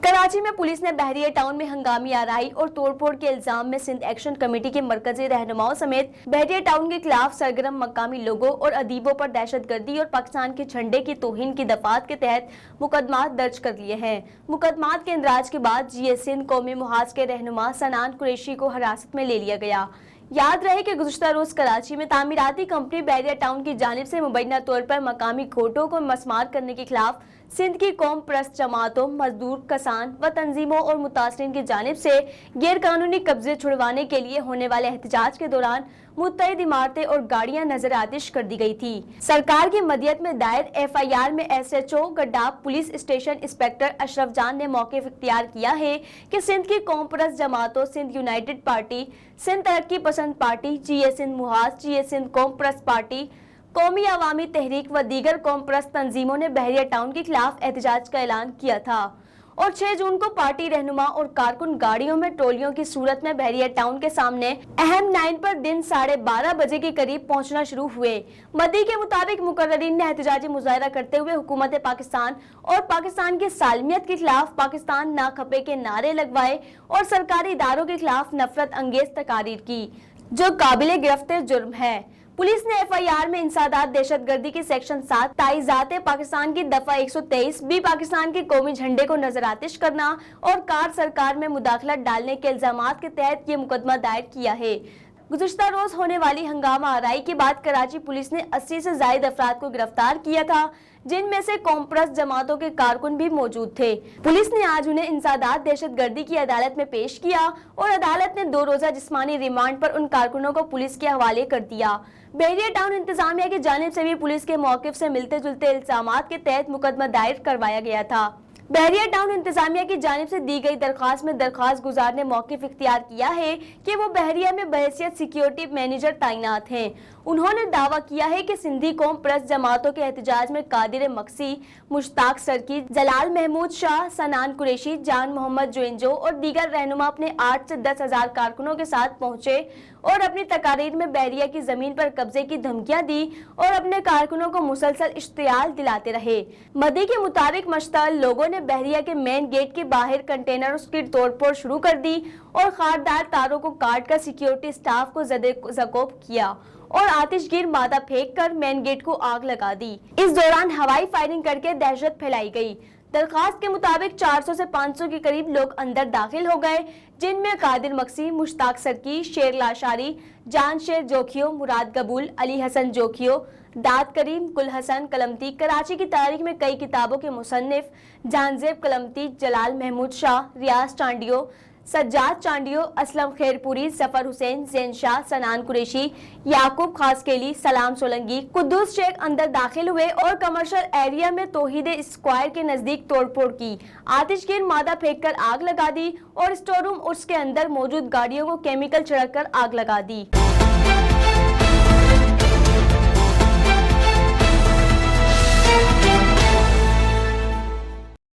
कराची में पुलिस ने बहरिया टाउन में हंगामी आराई और तोड़फोड़ के इल्जाम में सिंध एक्शन कमेटी के मरकजी रहनुमाओं समेत बहरिया टाउन के खिलाफ सरगर्म मकामी लोगों और अदीबों पर दहशतगर्दी और पाकिस्तान के झंडे की तौहीन की दफात के तहत मुकदमात दर्ज कर लिए हैं। मुकदमात के इंदराज के बाद जीए सिंध कौमी मुहाज के रहनुमा सनान कुरैशी को हिरासत में ले लिया गया। याद रहे कि गुज़श्ता रोज कराची में तामीराती कंपनी बहरिया टाउन की जानिब से मुबैना तौर पर मकामी कोर्टों को मसमार करने के खिलाफ सिंध की कौम परस्त जमातों, मजदूर, किसान व तंजीमों और मुतासरीन की जानिब से गैर कानूनी कब्जे छुड़वाने के लिए होने वाले एहतजाज के दौरान मुतअद्दिद इमारतें और गाड़ियां नजर आतिश कर दी गई थी। सरकार की मदीयत में दायर FIR में SHO गड्डाब police station inspector Ashraf Jan ने मौक़िफ़ इख्तियार किया है कि सिंध की कौम परस्त जमातों, सिंध यूनाइटेड पार्टी, सिंध तरक्की पसंद पार्टी, जीए सिंध मुहाज, जीए सिंध कौम परस्त पार्टी, कौमी अवामी तहरीक व दीगर कौम परस्त तंजीमों ने बहरिया टाउन के खिलाफ एहतजाज का ऐलान किया था और 6 जून को पार्टी रहनुमा और कारकुन गाड़ियों में टोलियों की सूरत में बहरिया टाउन के सामने अहम 9 पर दिन 12:30 बजे के करीब पहुंचना शुरू हुए। मदी के मुताबिक मुकर्ररीन ने एहतजाजी मुजाहरा करते हुए हुकूमत पाकिस्तान और पाकिस्तान की सालमियत के खिलाफ पाकिस्तान ना खपे के नारे लगवाए और सरकारी इदारों के खिलाफ नफरत अंगेज तकारीर की, जो काबिले गिरफ्तार जुर्म है। पुलिस ने FIR में इंसादात दहशतगर्दी के सेक्शन 7 ताइज़ाते पाकिस्तान की दफा 123 भी पाकिस्तान के कौमी झंडे को नजर आतिश करना और कार सरकार में मुदाखलत डालने के इल्जामात के तहत ये मुकदमा दायर किया है। गुज़श्ता रोज होने वाली हंगामा आराई के बाद कराची पुलिस ने 80 से ज़ायद अफराद को गिरफ्तार किया था, जिनमें से कौम परस्त जमातों के कारकुन भी मौजूद थे। पुलिस ने आज उन्हें इंसादात दहशतगर्दी की अदालत में पेश किया और अदालत ने 2 रोज़ा जिस्मानी रिमांड पर उन कारकुनों को पुलिस के हवाले कर दिया। बहरिया टाउन इंतजामिया की जानिब से भी पुलिस के मौक़िफ़ से मिलते जुलते इल्जामात के तहत मुकदमा दायर करवाया गया था। बहरिया टाउन इंतजामिया की जानिब से दी गई दरख्वास्त में दरख्वास्त गुजार ने मौक़िफ़ इख्तियार किया है कि वो बहरिया में बहैसियत सिक्योरिटी मैनेजर तैनात हैं। उन्होंने दावा किया है कि सिंधी कौम परस्त जमातों के एहतजाज में कादिर मक्सी, मुश्ताक सरकी, जलाल महमूद शाह, सनान कुरैशी, जान मोहम्मद जोइंजो और दीगर रहनुमा अपने 8 से 10 हज़ार कारकुनों के साथ पहुंचे और अपनी तकारीर में बहरिया की जमीन पर कब्जे की धमकियां दी और अपने कारकुनों को मुसलसल इश्तियाल दिलाते रहे। मदी के मुताबिक मश्तअल लोगों ने बहरिया के मेन गेट के बाहर कंटेनरों की तोड़फोड़ शुरू कर दी और खारदार तारों को काट कर सिक्योरिटी स्टाफ को ज़कोब किया और आतिशगीर मादा फेंक कर मेन गेट को आग लगा दी। इस दौरान हवाई फायरिंग करके दहशत फैलाई गई। दरखास्त के मुताबिक 400 से 500 के करीब लोग अंदर दाखिल हो गए, जिनमें कादिर मक्सी, मुश्ताक सरकी, शेर लाशारी, जान शेर जोखियो, मुराद कबूल, अली हसन जोखियो, दाद करीम, गुल हसन कलमती, कराची की तारीख में कई किताबों के मुसन्निफ, जहांजेब कलमती, जलाल महमूद शाह, रियाज चांडियो, सज्जाद चांडियो, असलम खैरपुरी, जफर हुसैन, जैन शाह, सनान कुरैशी, याकूब खासकेली, सलाम सोलंगी, कुद्दूस शेख अंदर दाखिल हुए और कमर्शियल एरिया में तौहीद स्क्वायर के नजदीक तोड़फोड़ की, आतिशगीर मादा फेंककर आग लगा दी और स्टोर रूम उसके अंदर मौजूद गाड़ियों को केमिकल छिड़क कर आग लगा दी।